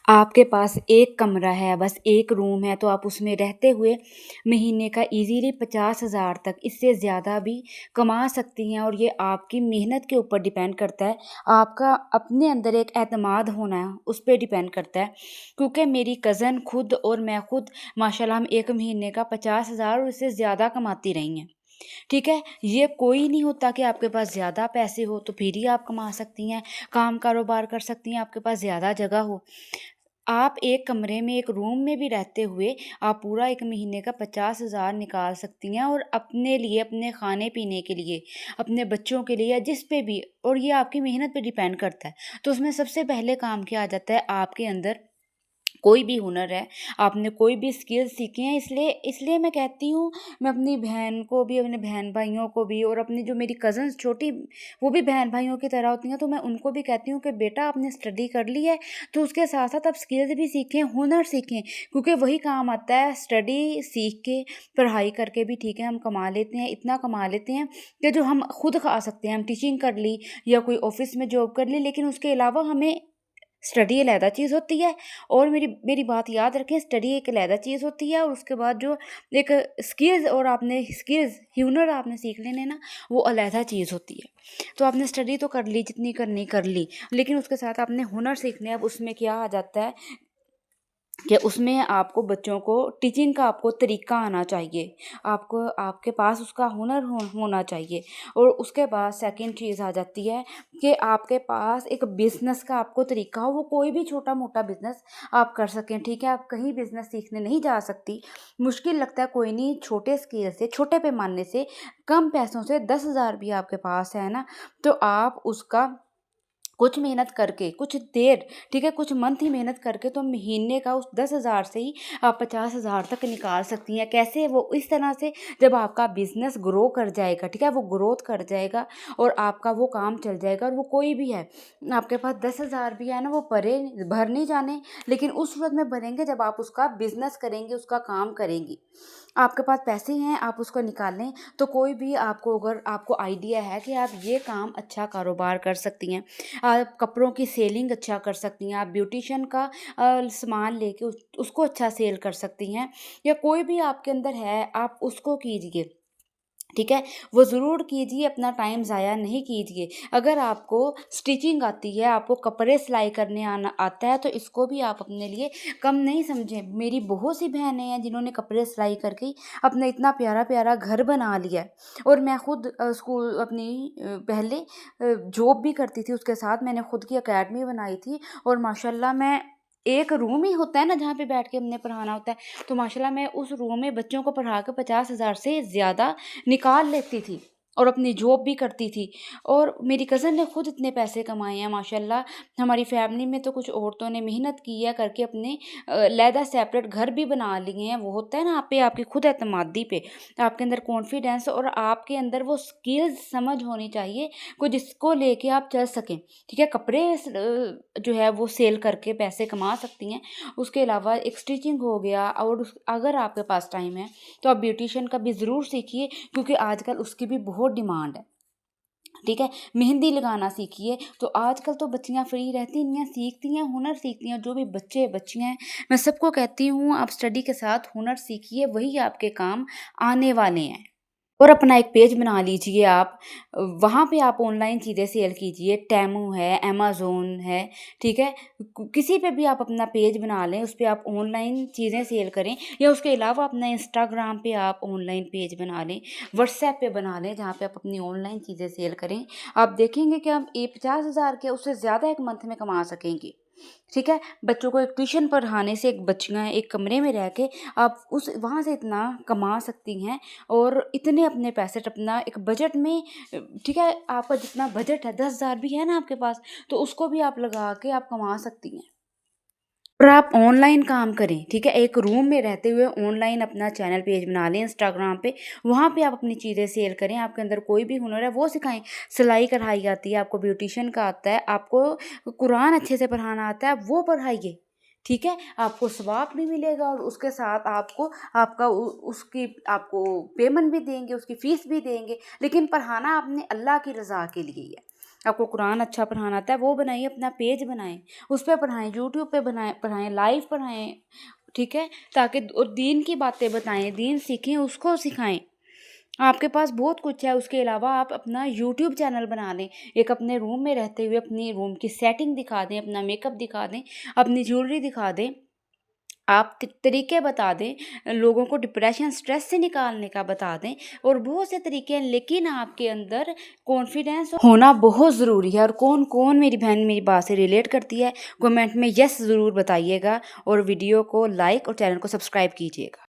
आपके पास एक कमरा है, बस एक रूम है, तो आप उसमें रहते हुए महीने का ईज़िली 50,000 तक, इससे ज़्यादा भी कमा सकती हैं। और ये आपकी मेहनत के ऊपर डिपेंड करता है, आपका अपने अंदर एक एतमाद होना है, उस पे डिपेंड करता है। क्योंकि मेरी कज़न खुद और मैं खुद माशाल्लाह हम एक महीने का 50,000 और इससे ज़्यादा कमाती रही हैं। ठीक है? ये कोई नहीं होता कि आपके पास ज़्यादा पैसे हो तो फिर ही आप कमा सकती हैं, काम कारोबार कर सकती हैं, आपके पास ज़्यादा जगह हो। आप एक कमरे में, एक रूम में भी रहते हुए आप पूरा 1 महीने का 50,000 निकाल सकती हैं और अपने लिए, अपने खाने-पीने के लिए, अपने बच्चों के लिए या जिस पे भी, और ये आपकी मेहनत पे डिपेंड करता है। तो उसमें सबसे पहले काम क्या आ जाता है, आपके अंदर कोई भी हुनर है, आपने कोई भी स्किल सीखे हैं, इसलिए इसलिए मैं कहती हूँ, मैं अपनी बहन को भी, अपने बहन-भाइयों को भी, और अपनी जो मेरी कज़न्स छोटी, वो भी बहन-भाइयों की तरह होती हैं, तो मैं उनको भी कहती हूँ कि बेटा आपने स्टडी कर ली है, तो उसके साथ-साथ आप स्किल्स भी सीखें, हुनर सीखें, क्योंकि वही काम आता है। स्टडी सीख के, पढ़ाई करके भी ठीक है हम कमा लेते हैं, इतना कमा लेते हैं कि जो हम खुद खा सकते हैं। हम टीचिंग कर ली या कोई ऑफ़िस में जॉब कर ली, लेकिन उसके अलावा हमें स्टडी अलहदा चीज़ होती है। और मेरी मेरी बात याद रखें, स्टडी एक अलहदा चीज़ होती है, और उसके बाद जो एक स्किल्स, और आपने स्किल्स, हुनर आपने सीख लेने ना, वो अलहदा चीज़ होती है। तो आपने स्टडी तो कर ली, जितनी करनी कर ली, लेकिन उसके साथ आपने हुनर सीखने। अब उसमें क्या आ जाता है कि उसमें आपको बच्चों को टीचिंग का आपको तरीका आना चाहिए, आपको आपके पास उसका हुनर होना चाहिए। और उसके बाद सेकंड चीज़ आ जाती है कि आपके पास एक बिज़नेस का आपको तरीका हो, वो कोई भी छोटा-मोटा बिज़नेस आप कर सकें, ठीक है? आप कहीं बिज़नेस सीखने नहीं जा सकती, मुश्किल लगता है, कोई नहीं, छोटे स्केल से, छोटे पैमाने से, कम पैसों से 10,000 भी आपके पास है ना, तो आप उसका कुछ मेहनत करके, कुछ देर, ठीक है, कुछ मंथ ही मेहनत करके तो महीने का उस 10,000 से ही आप 50,000 तक निकाल सकती हैं। कैसे? वो इस तरह से, जब आपका बिज़नेस ग्रो कर जाएगा, ठीक है, वो ग्रोथ कर जाएगा और आपका वो काम चल जाएगा, और वो कोई भी है, आपके पास 10,000 भी है ना, वो भर नहीं जाने, लेकिन उस सूरत में भरेंगे जब आप उसका बिज़नेस करेंगी, उसका काम करेंगी। आपके पास पैसे हैं, आप उसको निकालें, तो कोई भी आपको, अगर आपको आइडिया है कि आप ये काम अच्छा कारोबार कर सकती हैं, आप कपड़ों की सेलिंग अच्छा कर सकती हैं, आप ब्यूटिशियन का सामान लेके उसको अच्छा सेल कर सकती हैं, या कोई भी आपके अंदर है, आप उसको कीजिए, ठीक है? वो ज़रूर कीजिए, अपना टाइम ज़ाया नहीं कीजिए। अगर आपको स्टिचिंग आती है, आपको कपड़े सिलाई करने आना आता है, तो इसको भी आप अपने लिए कम नहीं समझें। मेरी बहुत सी बहनें हैं जिन्होंने कपड़े सिलाई करके अपना इतना प्यारा-प्यारा घर बना लिया है। और मैं खुद स्कूल अपनी पहले जॉब भी करती थी, उसके साथ मैंने खुद की अकेडमी बनाई थी, और माशाल्लाह मैं, एक रूम ही होता है ना जहाँ पे बैठ के हमने पढ़ाना होता है, तो माशाल्लाह मैं उस रूम में बच्चों को पढ़ा के 50,000 से ज़्यादा निकाल लेती थी, और अपनी जॉब भी करती थी। और मेरी कज़न ने खुद इतने पैसे कमाए हैं माशाल्लाह। हमारी फैमिली में तो कुछ औरतों ने मेहनत की है करके अपने अलहदा सेपरेट घर भी बना लिए हैं। वो होता है ना, आप पे, आपकी खुद एतमादी पे, आपके अंदर कॉन्फिडेंस, और आपके अंदर वो स्किल्स समझ होनी चाहिए को जिसको लेके आप चल सकें, ठीक है? कपड़े जो है वो सेल करके पैसे कमा सकती हैं। उसके अलावा एक स्टिचिंग हो गया, और अगर आपके पास टाइम है तो आप ब्यूटिशियन का भी ज़रूर सीखिए, क्योंकि आजकल उसकी भी बहुत डिमांड है, ठीक है? मेहंदी लगाना सीखिए। तो आजकल तो बच्चियाँ फ्री रहती नहीं हैं, सीखती हैं, हुनर सीखती हैं। जो भी बच्चे बच्चियाँ हैं, मैं सबको कहती हूँ, आप स्टडी के साथ हुनर सीखिए, वही आपके काम आने वाले हैं। और अपना एक पेज बना लीजिए आप, वहाँ पे आप ऑनलाइन चीज़ें सेल कीजिए, टेमू है, अमेज़न है, ठीक है? किसी पे भी आप अपना पेज बना लें, उस पे आप ऑनलाइन चीज़ें सेल करें, या उसके अलावा अपना इंस्टाग्राम पे आप ऑनलाइन पेज बना लें, व्हाट्सएप पे बना लें, जहाँ पे आप अपनी ऑनलाइन चीज़ें सेल करें। आप देखेंगे कि आप ये 50,000 के उससे ज़्यादा एक मंथ में कमा सकेंगी। ठीक है? बच्चों को एक ट्यूशन पढ़ाने से, एक बच्चियाँ एक कमरे में रह के आप उस वहाँ से इतना कमा सकती हैं, और इतने अपने पैसे अपना एक बजट में, ठीक है? आपका जितना बजट है, 10,000 भी है ना आपके पास, तो उसको भी आप लगा के आप कमा सकती हैं। और आप ऑनलाइन काम करें, ठीक है? एक रूम में रहते हुए ऑनलाइन अपना चैनल पेज बना लें इंस्टाग्राम पे, वहाँ पे आप अपनी चीज़ें सेल करें, आपके अंदर कोई भी हुनर है वो सिखाएँ। सिलाई कढ़ाई आती है, आपको ब्यूटिशियन का आता है, आपको कुरान अच्छे से पढ़ाना आता है, वो पढ़ाइए, ठीक है? आपको सवाब भी मिलेगा, और उसके साथ आपको आपका उ उसकी आपको पेमेंट भी देंगे, उसकी फ़ीस भी देंगे, लेकिन पढ़ाना आपने अल्लाह की रज़ा के लिए ही है। आपको कुरान अच्छा पढ़ाना आता है वो बनाइए, अपना पेज बनाएं, उस पर पढ़ाएं, यूट्यूब पे बनाएं, पढ़ाएं, लाइव पढ़ाएं, ठीक है, ताकि और दीन की बातें बताएं, दीन सीखें, उसको सिखाएं। आपके पास बहुत कुछ है। उसके अलावा आप अपना यूट्यूब चैनल बना लें, एक अपने रूम में रहते हुए अपनी रूम की सेटिंग दिखा दें, अपना मेकअप दिखा दें, अपनी ज्वेलरी दिखा दें, आप तरीके बता दें, लोगों को डिप्रेशन स्ट्रेस से निकालने का बता दें, और बहुत से तरीके हैं। लेकिन आपके अंदर कॉन्फिडेंस होना बहुत ज़रूरी है। और कौन कौन मेरी बहन मेरी बात से रिलेट करती है, कमेंट में यस ज़रूर बताइएगा, और वीडियो को लाइक और चैनल को सब्सक्राइब कीजिएगा।